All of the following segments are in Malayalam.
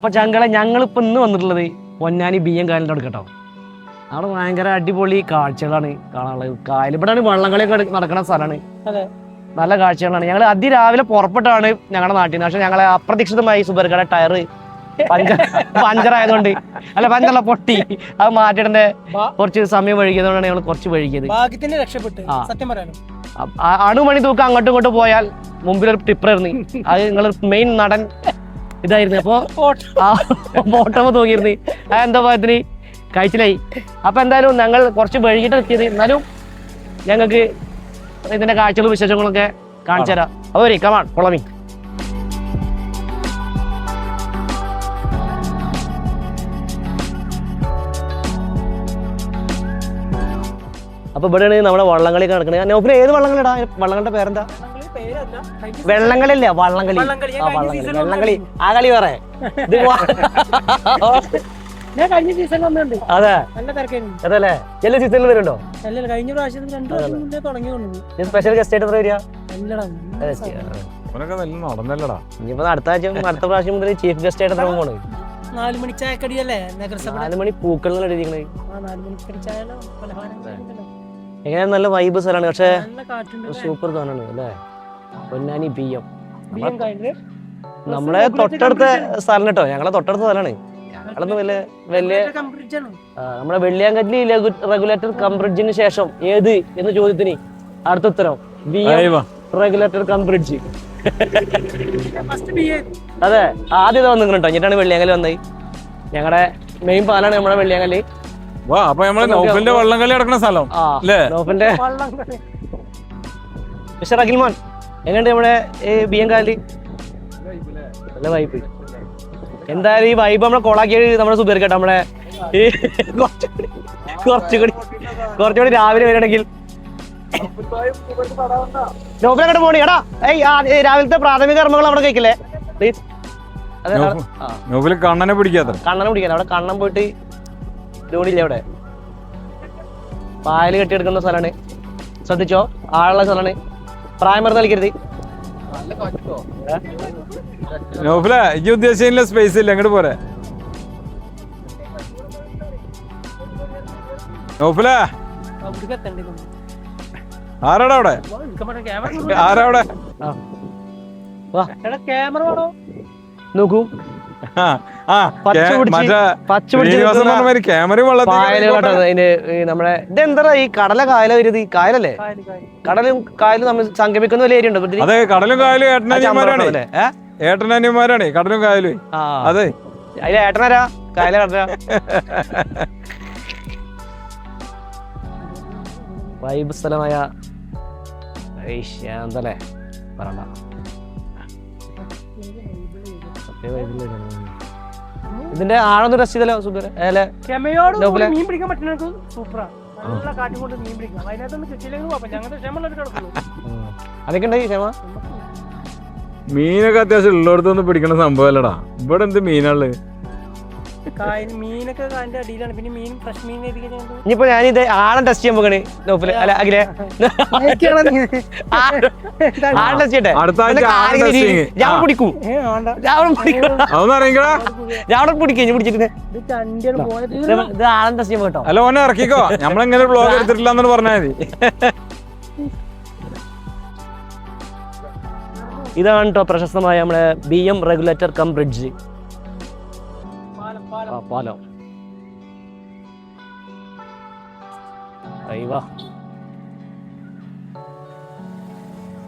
അപ്പൊ ചങ്കളെ ഞങ്ങളിപ്പോ ഇന്ന് വന്നിട്ടുള്ളത് പൊന്നാനി ബിയ്യം കായലിൻ്റെ അവിടെ കേട്ടോ. അവിടെ ഭയങ്കര അടിപൊളി കാഴ്ചകളാണ് കാണാനുള്ളത്. കായൽ ഇവിടെയാണ് വള്ളംകളിയൊക്കെ നടക്കുന്ന സ്ഥലമാണ്. നല്ല കാഴ്ചകളാണ്. ഞങ്ങൾ അതിരാവിലെ പുറപ്പെട്ടാണ് ഞങ്ങളുടെ നാട്ടിൽ നിന്ന്. പക്ഷെ ഞങ്ങളെ അപ്രതീക്ഷിതമായി സുബർക്കയുടെ ടയർ പഞ്ചറായതുകൊണ്ട് പഞ്ചറല്ല പൊട്ടി. അത് മാറ്റിയിടേണ്ട കുറച്ച് സമയം വൈകിയതുകൊണ്ടാണ് ഞങ്ങൾ കുറച്ച് വൈകിയത്. അണുമണി തൂക്കം അങ്ങോട്ടും ഇങ്ങോട്ടും പോയാൽ മുമ്പിലൊരു ടിപ്പറായിരുന്നു. അത് നിങ്ങൾ മെയിൻ നടൻ ഇതായിരുന്നു. അപ്പൊ ഫോട്ടോ തൂങ്ങിയിരുന്നു. എന്താ പാകത്തിന് കഴിച്ചിലായി. അപ്പൊ എന്തായാലും ഞങ്ങൾ കുറച്ച് വൈകിട്ട് എത്തിയത്. എന്നാലും ഞങ്ങൾക്ക് ഇതിന്റെ കാഴ്ചകളും വിശേഷങ്ങളൊക്കെ കാണിച്ചു തരാം. അപ്പൊ വരി കമാൺ പൊളമി. അപ്പൊ ഇവിടെയാണ് നമ്മുടെ വള്ളംകളിയൊക്കെ നടക്കുന്നത്. നൗഫിൽ ഏത് വള്ളംകളിടാ? വള്ളങ്ങളുടെ പേരെന്താ? വെള്ളംകളിയല്ല, വള്ളംകളി. വെള്ളംകളി ആ കളി വേറെ. ഞാൻ കഴിഞ്ഞ സീസണിൽ വന്നിട്ടുണ്ട്. അതെ, അതല്ലേ എല്ലാ സീസണിൽ വരുന്നുണ്ടോ? കഴിഞ്ഞ പ്രാവശ്യം 2 വർഷം മുന്നേ തുടങ്ങിയുള്ളൂ. സ്പെഷ്യൽ ഗസ്റ്റ് ആയിട്ട് വരിക. ഇനിയിപ്പോ അടുത്ത പ്രാവശ്യം മുതൽ ചീഫ് ഗസ്റ്റ് ആയിട്ട് പോണ്. 4 മണി ചായക്കടിയല്ലേ? 4 മണി പൂക്കൾ എഴുതിക്കണേ. എങ്ങനെ നല്ല വൈബ് സ്ഥലമാണ്. പക്ഷെ സൂപ്പർ തോന്നാണ് അല്ലേ? പൊന്നാനി ബിയ്യം നമ്മളെ തൊട്ടടുത്ത സ്ഥലം കേട്ടോ. ഞങ്ങളെ തൊട്ടടുത്ത സ്ഥലമാണ്. ഞങ്ങളൊന്നും വലിയ നമ്മുടെ വെള്ളിയാങ്കല്ലി റെഗുലേറ്റർ കം ബ്രിഡ്ജിന് ശേഷം ഏത് എന്ന ചോദ്യത്തിന് അടുത്ത ഉത്തരം റെഗുലേറ്റർ കം ബ്രിഡ്ജ്. അതെ, ആദ്യം വന്നു കേട്ടോ. എന്നിട്ടാണ് വെള്ളിയാങ്കല്ലി വന്നത്. ഞങ്ങളുടെ മെയിൻ പാലാണ് നമ്മുടെ വെള്ളിയാങ്കല്ലി. നൗഫലിന്റെ വള്ളംകളി നടക്കുന്ന സ്ഥലം. മിസ്റ്റർ അഖിൽമോൻ, എങ്ങനെയുണ്ട് നമ്മുടെ ബിയ്യം കായലിൽ? നല്ല വൈബ്. എന്തായാലും ഈ വൈബ് നമ്മളെ കൊളാക്കിയത് നമ്മുടെ സുബേർ കേട്ടോ. നമ്മളെ കുറച്ചുകൂടി രാവിലെ വരണമെങ്കിൽ നോബിലങ്ങോട്ട് പോണി. എടാ രാവിലത്തെ പ്രാഥമിക കർമ്മങ്ങൾ അവിടെ കഴിക്കില്ലേ? പ്ലീസ്. കണ്ണനെ പിടിക്കാത്ത അവിടെ കണ്ണൻ പോയിട്ട് ധോണിയില്ലേ? അവിടെ പായൽ കെട്ടിയെടുക്കുന്ന സ്ഥലമാണ്. ശ്രദ്ധിച്ചോ, ആളുള്ള സ്ഥലമാണ്. പ്രായമറുത്ത് കളിക്കരുത്. നോഫിലെ ഈ ഉദ്ദേശിച്ച സ്പേസ് ഇല്ല, അങ്ങോട്ട് പോരെ. നോഫിലെ ആരാടാ അവിടെ? ആരാവിടെ? നോക്കൂ, നമ്മുടെ ഇതെന്താ ഈ കടല കായല വരുന്നത്? കായലല്ലേ? കടലും കായലും തമ്മിൽ സംഗമിക്കുന്ന വലിയ ഏരിയ ഉണ്ട്. അതെ, കടലും കായലും ഏട്ടനന്യന്മാരാണ്. കടലും കായലും. അതെ, അതിലെ ഏട്ടനാരാ? കായല കടല. വൈബ് സ്ഥലമായ എന്തല്ലേ പറയണ്ട. ഇതിന്റെ ആഴൊന്നും രസ ചെയ്തല്ലോ. മീൻ പിടിക്കാൻ പറ്റുന്ന സൂപ്പറാ. നല്ല കാറ്റും കൊണ്ട് മീൻ പിടിക്കാം. അതിനകത്തൊന്നും കിട്ടിയില്ലെങ്കിൽ അതൊക്കെ ഉണ്ടായി ക്ഷമ. മീനൊക്കെ അത്യാവശ്യം ഉള്ളിടത്തൊന്നും പിടിക്കണ സംഭവമല്ലടാ. ഇവിടെ എന്ത് മീനാള്? മീനൊക്കെ അതിന്റെ അടിയിലാണ്. പിന്നെ മീൻ ഫ്രഷ് മീൻ. ഇനിയിപ്പോ ഞാനിത് ആഴം ടെസ്റ്റ് ചെയ്യാൻ പോകണേ നോഫില്. അല്ല അഖിലേ, ആഴം ടെസ്റ്റ് ചെയ്യട്ടെ. ഞാൻ പിടിക്കും. ഞാൻ പിടിക്കും. ഇനി പിടിച്ചിട്ട് ഇത് ആഴം ടെസ്റ്റ് ചെയ്യാൻ കേട്ടോ. അല്ല, ഓനെ ഇറക്കിക്കോ. നമ്മളെങ്ങനെ ബ്ലോഗ് എടുത്തിട്ടില്ലെന്നു പറഞ്ഞാൽ മതി. ഇതാണ് കേട്ടോ പ്രശസ്തമായ നമ്മുടെ ബിയ്യം റെഗുലേറ്റർ കം ബ്രിഡ്ജ് പാലം.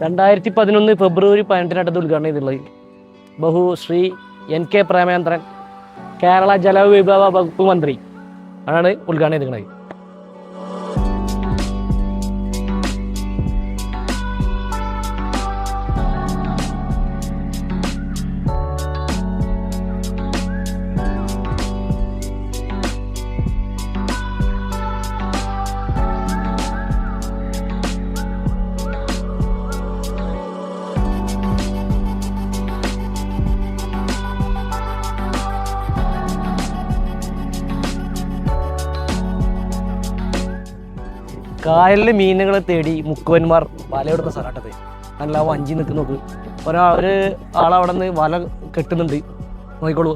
2011 ഫെബ്രുവരി 18 ഉദ്ഘാടനം ചെയ്തിട്ടുള്ളത്. ശ്രീ NK പ്രേമചന്ദ്രൻ, കേരള ജലവിഭവ വകുപ്പ് മന്ത്രി ആണ് ഉദ്ഘാടനം ചെയ്തിട്ടുള്ളത്. കായലിലെ മീനുകളെ തേടി മുക്കുവന്മാർ വലയെടുത്ത സ്ഥലമാട്ടത്. നല്ല വഞ്ചി നിൽക്കുന്ന നോക്ക്. ഒരു ആളവിടെ നിന്ന് വല കെട്ടുന്നുണ്ട്. നോക്കിക്കോളൂ.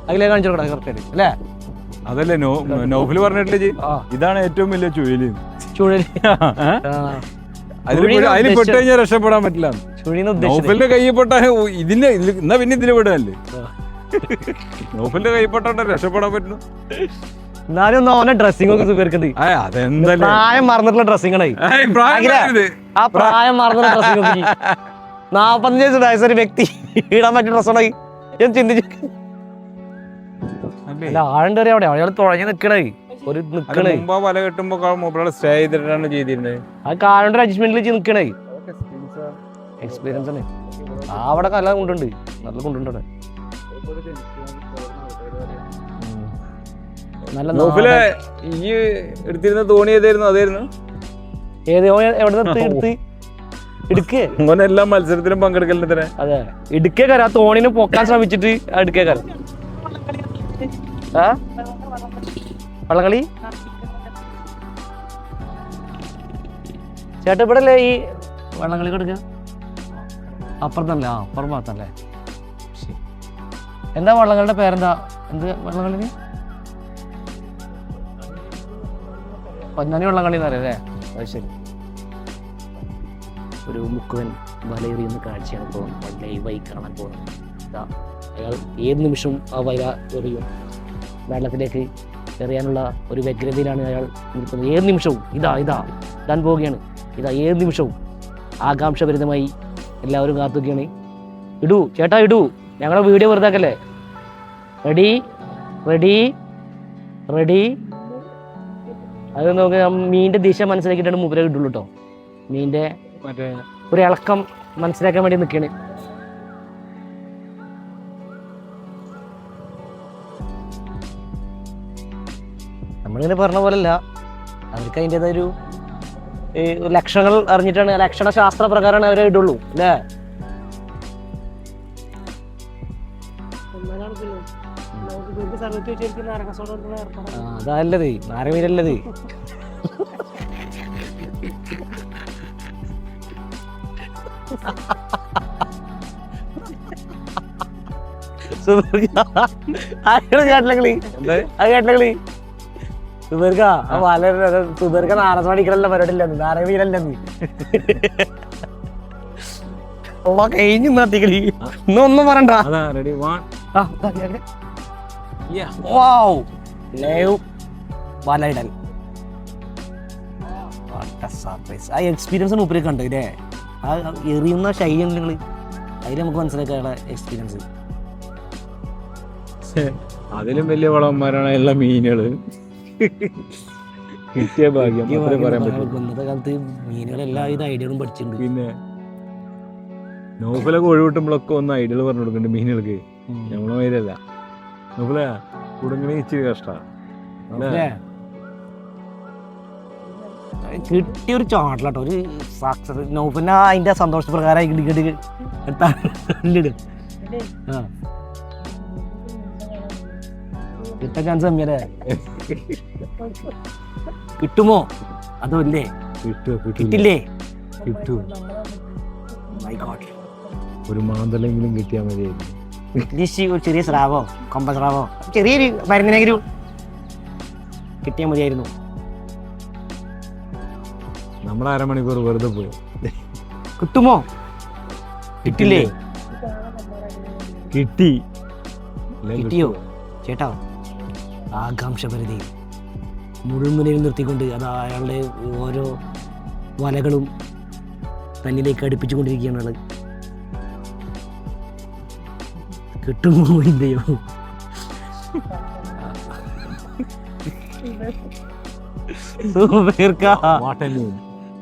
അതിലേ കാണിച്ചു കൊടുക്കാം കറക്റ്റ് അല്ലേ? അതല്ലേ നൗഫല് പറഞ്ഞിട്ടില്ലേ ഇതാണ് ഏറ്റവും വലിയ ചുഴലി. ചുഴലി അതിൽ പെട്ട് കഴിഞ്ഞാൽ രക്ഷപ്പെടാൻ പറ്റില്ല. നൗഫലിന്റെ കയ്യിൽ പെട്ട എന്നാ പിന്നെ ഇതിൽ വിടാനല്ലേ? നൗഫലിന്റെ കയ്യിൽ പെട്ടോട്ടെ രക്ഷപ്പെടാൻ പറ്റുന്നു. എന്നാലും ഓനെ ഡ്രസ്സിംഗ് ഒക്കെ സുഖർക്കുണ്ട്. പ്രായം മറന്നിട്ടുള്ള ഡ്രസ്സിംഗ് ആണ്. ആ പ്രായം മറന്നിട്ടുള്ള ഡ്രസ്സിംഗ് ഒക്കെ 45 വയസ്സ് ഒരു വ്യക്തി ഇടാൻ പറ്റിയ ഡ്രസ്സാണ് ഞാൻ ചിന്തിച്ചു. അല്ല ആളുണ്ട് അവിടെ അയാൾ തുഴഞ്ഞ് നിക്കണേ ഒരു നിക്കണേ വല കെട്ടുമ്പോ സ്റ്റേ ചെയ്തിട്ടാണ് ചെയ്തിരുന്നത്. ആ കാലിന്റെ അഡ്ജസ്റ്റ്മെന്റിൽ നിക്കണേ എക്സ്പീരിയൻസ് ആണ്. അവിടെ നല്ല കൊണ്ടുണ്ട്, നല്ല കൊണ്ടുണ്ട് അവിടെ. നല്ല ഈ എടുത്തിരുന്ന തോണി ഏതായിരുന്നു? അതായിരുന്നു എല്ലാ മത്സരത്തിലും പങ്കെടുക്കലിന്. അതെ ഇടുക്കേക്കാര തോണിന് പൊക്കാൻ ശ്രമിച്ചിട്ട് ഇടുക്കേക്കാര വള്ളംകളി. ചേട്ടാ ഇവിടെ അല്ലേ ഈ വള്ളംകളി കൊടുക്ക? അപ്പുറത്തല്ലേ? അപ്പുറം ഭാഗത്തല്ലേ? എന്താ വള്ളങ്ങളുടെ പേരെന്താ? എന്ത് വള്ളംകളി? പൊന്നാനി വള്ളംകളി എന്ന് അറിയാം അല്ലേ? അത് ശരി. ഒരു മുക്കുവൻ വലയെറിയുന്ന കാഴ്ചയാണ് ഇപ്പോൾ ലൈവായി കാണാൻ പോകുന്നത്. അയാൾ ഏത് നിമിഷവും ആ വല എറിയും. വെള്ളത്തിലേക്ക് എറിയാനുള്ള ഒരു വ്യഗ്രതയിലാണ് അയാൾ നിൽക്കുന്നത്. ഏത് നിമിഷവും ഇതാൻ പോവുകയാണ്. ഏത് നിമിഷവും ആകാംക്ഷഭരിതമായി എല്ലാവരും കാത്തുകയാണ്. ഇടൂ ചേട്ടാ ഇടൂ, ഞങ്ങളുടെ വീഡിയോ വെറുതാക്കല്ലേ. Ready ready ready. അത് നോക്കി മീനിന്റെ ദിശ മനസ്സിലാക്കിയിട്ടാണ് മൂപ്പരെ കിട്ടുള്ളൂ കേട്ടോ. മീനിന്റെ ഒരു ഇളക്കം മനസ്സിലാക്കാൻ വേണ്ടി നിൽക്കുകയാണ്. നമ്മളിങ്ങനെ പറഞ്ഞ പോലല്ല, അവർക്ക് അതിൻ്റെതായൊരു ലക്ഷണങ്ങൾ അറിഞ്ഞിട്ടാണ്, ലക്ഷണ ശാസ്ത്ര പ്രകാരമാണ് അവരെ ഇടുള്ളൂ അല്ലേ? അതല്ലത് നാരമീരല്ലത്. സുബർക്ക നാരസമടിക്കലല്ല പരിപാടിയില്ലെന്ന്, നാരമീരല്ലെന്ന് കഴിഞ്ഞു നാട്ടിക്കളി. ഇന്നൊന്നും പറയണ്ട. വലയിടൽ ആ എക്സ്പീരിയൻസ് മൂപ്പര് കണ്ടു ഇല്ലേ? ആ എറിയുന്ന ശൈലിയാണ് നിങ്ങൾ, അതിൽ നമുക്ക് മനസ്സിലാക്കാനുള്ള എക്സ്പീരിയൻസ്. അതിലും വലിയ വളവന്മാരാണ് എല്ലാ മീനുകള്. കിട്ടിയ ഭാഗ്യം ഇന്നത്തെ കാലത്ത് മീനുകളെല്ലാം ഇത് ഐഡിയകളും പഠിച്ചിട്ടുണ്ട്. പിന്നെ നോഫലൊക്കെ ഒഴിവിട്ടുമ്പോഴൊക്കെ ഒന്ന് ഐഡിയകൾ പറഞ്ഞു കൊടുക്കുന്നുണ്ട് മീനുകൾക്ക്. നമ്മളെ മാതിരിയല്ല. നോഫല കുടുങ്ങണേ ഇച്ചിരി കഷ്ടമാണ്. കിട്ടിയൊരു ചാട്ടിലാട്ടോ ഒരു സക്സസ്. നൗഫലിന് അതിന്റെ സന്തോഷപ്രകാരം കിട്ടാൻ ചാൻസ് കമ്മിയല്ലേ? കിട്ടുമോ അതോ ഇല്ലേ? കിട്ടില്ലേ? കിട്ടൂ. ഒരു മാന്തലെങ്കിലും കിട്ടിയാൽ മതിയായിരുന്നു. ഒരു ചെറിയ സ്രാവോ കൊമ്പ സ്രാവോ ചെറിയൊരു മരുന്നിനെങ്കിലും കിട്ടിയാൽ മതിയായിരുന്നു. നമ്മൾ അരമണിക്കൂർ വെറുതെ പോയി. കിട്ടുമോ? കിട്ടില്ലേ? കിട്ടി. കിട്ടിയോ ചേട്ടാ? ആകാംക്ഷപരിധി മുഴുവനിൽ നിർത്തിക്കൊണ്ട് അത് അയാളുടെ ഓരോ വലകളും തന്നിലേക്ക് അടുപ്പിച്ചുകൊണ്ടിരിക്കുകയാണ്. കിട്ടുമോ ഇല്ലയോ?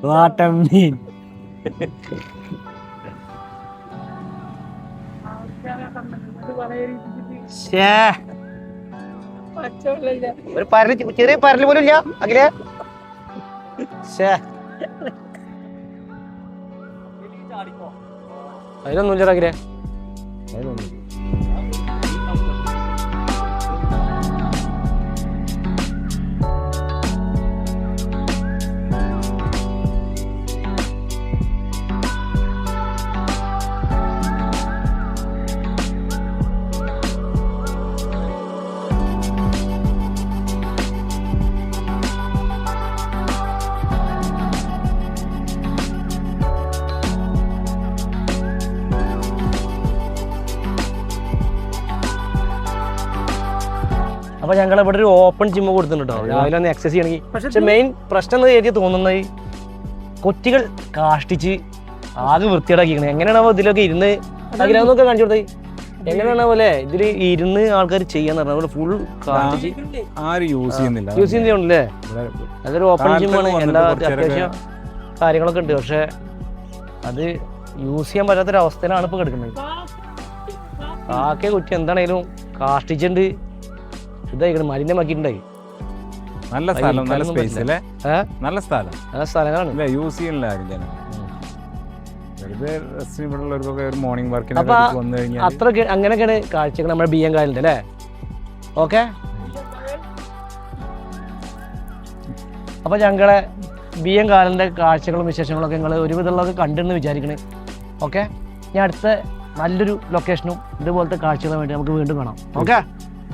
വാട്ടമീൻ ഒരു പരല്, ചെറിയ പരല് പോലും ഇല്ല അഖിലേ. അതിലൊന്നും ഇല്ല അഖിലേ, അതിലൊന്നും. അപ്പൊ ഞങ്ങൾ ഇവിടെ ഒരു ഓപ്പൺ ജിമ്മ് കൊടുത്തിട്ടുണ്ടോ രാവിലെ ഒന്ന് എക്സസൈസ് ചെയ്യണമെങ്കിൽ. പക്ഷെ മെയിൻ പ്രശ്നം എന്ന് എനിക്ക് തോന്നുന്നത് കൊറ്റികൾ കാഷ്ടിച്ച് ആകെ വൃത്തിയേടാക്കിക്കണം. എങ്ങനെയാണോ ഇതിലൊക്കെ ഇരുന്ന് അതിലൊക്കെ കാണിച്ചു കൊടുത്തത് എങ്ങനെയാണോ പോലെ ഇതിൽ ഇരുന്ന് ആൾക്കാർ ചെയ്യാന്ന് പറഞ്ഞാൽ ഫുൾ കാഷ്ടിച്ച് ആരും യൂസ് ചെയ്യുന്നില്ല. യൂസ് ചെയ്യുന്നുണ്ടല്ലേ? അതൊരു ഓപ്പൺ ജിമ്മാണ്, എല്ലാ അത്യാവശ്യം കാര്യങ്ങളൊക്കെ ഉണ്ട്. പക്ഷെ അത് യൂസ് ചെയ്യാൻ പറ്റാത്തൊരവസ്ഥയിലാണ് ഇപ്പൊ കിടക്കുന്നത്. കാക്കയെ കുറ്റി എന്താണേലും കാഷ്ടിച്ചിട്ടുണ്ട്, ഇതായിക്കണം മലിനമാക്കിയിട്ടുണ്ടായി. നല്ല സ്ഥലം, നല്ല സ്പേസ് അല്ലേ? നല്ല സ്ഥലം, നല്ല സ്ഥലങ്ങളാണ്. അല്ലേ? യൂസ് ചെയ്യണില്ല ആരും ജനം. വെറുതെ ഇവിടെ ഉള്ളവർക്കൊക്കെ ഒരു മോർണിംഗ് വർക്കിന് അപ്പൊ വന്നു കഴിഞ്ഞാൽ അത്ര അങ്ങനെയൊക്കെയാണ് കാഴ്ചകൾ നമ്മുടെ ബി എം കായലിന്റെ അല്ലേ? ഓക്കെ, അപ്പൊ ഞങ്ങളെ ബി എം കായലിന്റെ കാഴ്ചകളും വിശേഷങ്ങളൊക്കെ നിങ്ങൾ ഒരുവിധമുള്ളതൊക്കെ കണ്ടെന്ന് വിചാരിക്കണേ. ഓക്കെ, ഞാൻ അടുത്ത നല്ലൊരു ലൊക്കേഷനും ഇതുപോലത്തെ കാഴ്ചകളും വേണ്ടി നമുക്ക് വീണ്ടും കാണാം. ഓക്കെ.